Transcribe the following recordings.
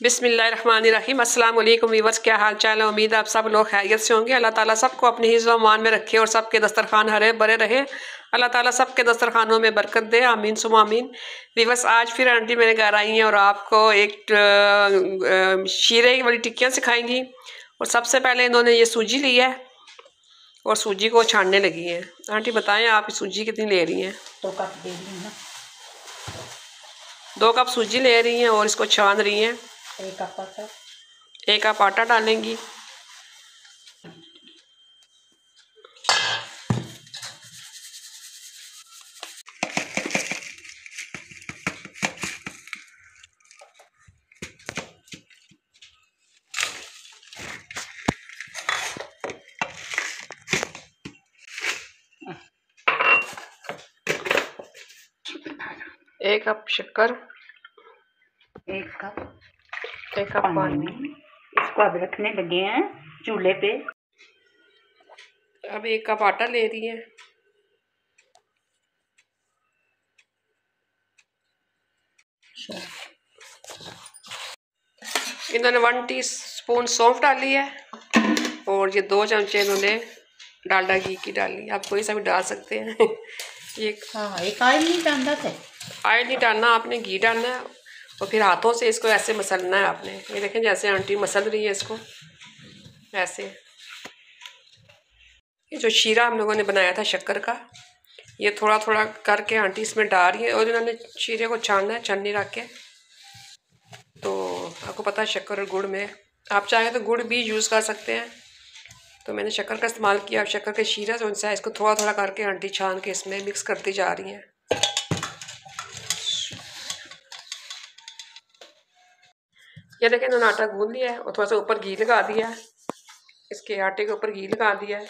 बिस्मिल्लाहिर्रहमानिर्रहीम। अस्सलाम वालेकुम वीवर्स, क्या हाल चाल है। उम्मीद है आप सब लोग खैरियत से होंगे। अल्लाह ताला सबको अपने हिज़्ज़ व अमान में रखे और सबके दस्तरखान हरे भरे रहे। अल्लाह ताला सबके दस्तरखानों में बरकत दे, आमीन सुम आमीन। वीवर्स, आज फिर आंटी मेरे घर आई हैं और आपको एक शीरे वाली टिक्कियाँ सिखाएंगी। और सबसे पहले इन्होंने ये सूजी ली है और सूजी को छानने लगी हैं। आंटी बताएं आप सूजी कितनी ले रही हैं? 2 कप दे रही हूँ ना। 2 कप सूजी ले रही हैं और इसको छान रही हैं। 1 कप आटा। 1 कप आटा डालेंगी। एक कप शक्कर, 1 कप पानी। इसको अब रखने लगे हैं चूल्हे पे। अब 1 कप आटा ले रही है। इन्होंने 1 टीस्पून सौंफ डाली है और ये 2 चमचे इन्होंने डालडा घी की डाली। आप कोई सा भी डाल सकते हैं। ये एक ऑयल नहीं डालना था। ऑयल नहीं डालना, आपने घी डालना है और फिर हाथों से इसको ऐसे मसलना है आपने। ये देखें जैसे आंटी मसल रही है इसको ऐसे। ये जो शीरा हम लोगों ने बनाया था शक्कर का, ये थोड़ा थोड़ा करके आंटी इसमें डाल रही है और इन्होंने शीरे को छानना है छन्नी रख के। तो आपको पता है शक्कर और गुड़ में आप चाहें तो गुड़ भी यूज़ कर सकते हैं, तो मैंने शक्कर का इस्तेमाल किया। अब शक्कर के शीरा जो उनसे इसको थोड़ा थोड़ा करके आंटी छान के इसमें मिक्स करती जा रही हैं। ये देखें इन्होंने आटा गूंद लिया है और थोड़ा सा ऊपर घी लगा दिया है। इसके आटे के ऊपर घी लगा दिया है।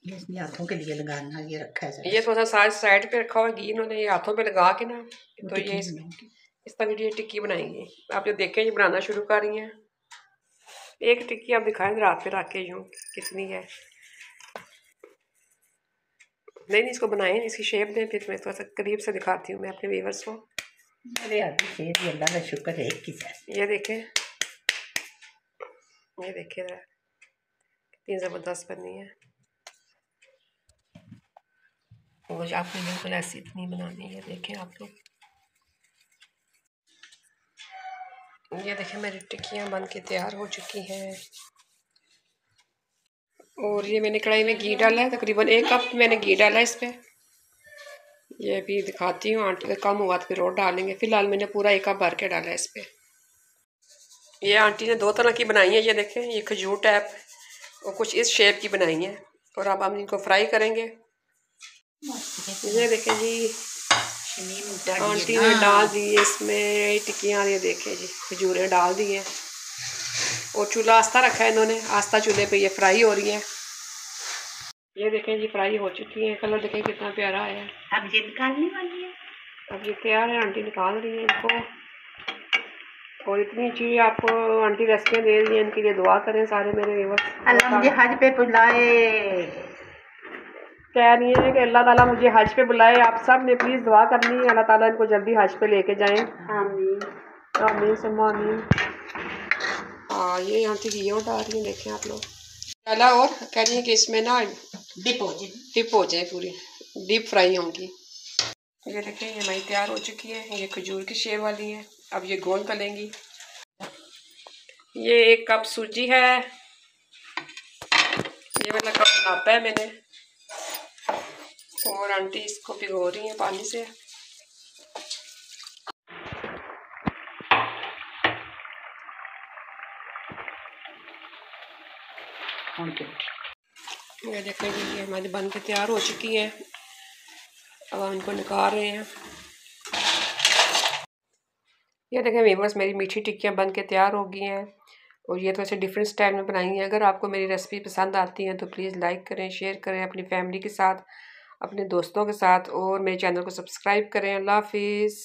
ये हाथों के लिए लगाना, ये रखा है। ये थोड़ा सा साइड पे रखा हुआ घी इन्होंने ये हाथों पे लगा के ना, तो ये इस तरह की टिक्की बनाएंगे। आप जो देखें ये बनाना शुरू कर रही हैं। एक टिक्की आप दिखाएं रात पे रख के यूँ कितनी है। नहीं इसको बनाएं, इसकी शेप दें, फिर मैं थोड़ा सा करीब से दिखाती हूँ मैं अपने व्यूअर्स को। अरे अल्लाह का शुक्र है कि ये देखें, ये देखें कितनी ज़बरदस्त बनी है। और आपने बिल्कुल ऐसी इतनी बनानी है। देखें आप लोग, ये देखें मेरी टिक्कियाँ बन के तैयार हो चुकी हैं। और ये मैंने कढ़ाई में घी डाला है, तकरीबन 1 कप मैंने घी डाला है इस पर। ये भी दिखाती हूँ, आंटी का कम हुआ तो फिर और डालेंगे। फिलहाल मैंने पूरा 1 कप भर के डाला है इस पर। ये आंटी ने 2 तरह की बनाई है। ये देखें ये खजूर टाइप और कुछ इस शेप की बनाई है। और अब हम इनको फ्राई करेंगे। ये देखें जी आंटी ने डाल दी है इसमें टिक्कियाँ। ये देखें जी खजूरें डाल दी हैं और चूल्हा आस्था रखा है इन्होंने। आस्था चूल्हे पे ये फ्राई हो रही है। ये देखें जी फ्राई हो चुकी है। कलर देखें कितना प्यारा है। अब ये निकालने वाली है। अब ये तैयार है, आंटी निकाल रही है इनको। और इतनी अच्छी आपको आंटी रेसिपियाँ दे रही है, इनके लिए दुआ करें सारे मेरे व्यूअर्स। अल्लाह मुझे हज पे बुलाए। कह रही है कि अल्लाह ताला मुझे हज पे बुलाए। आप सब ने प्लीज़ दुआ करनी है, अल्लाह ताला इनको जल्दी हज पे लेके जाएं। आमीन आमीन सुम्मा आमीन। हाँ ये यहाँ से घी डाल रही है, देखें आप लोग डाला। और कह रही है कि इसमें ना डिप हो जाए, पूरी डीप फ्राई होंगी। ये देखें ये हमारी तैयार हो चुकी है। ये खजूर की शेप वाली है। अब ये गोल तलेंगी। ये 1 कप सूजी है। ये वाला कप नापा है मैंने। और आंटी इसको भिगो रही है पानी से। ये देखें ये हमारी बन के तैयार हो चुकी है। अब हम इनको निकाल रहे हैं। ये देखें व्यूअर्स मेरी मीठी टिक्कियाँ बन के तैयार हो गई हैं। और ये तो ऐसे डिफरेंट स्टाइल में बनाई हैं। अगर आपको मेरी रेसिपी पसंद आती है तो प्लीज़ लाइक करें, शेयर करें अपनी फैमिली के साथ, अपने दोस्तों के साथ, और मेरे चैनल को सब्सक्राइब करें। अल्लाह हाफिज़।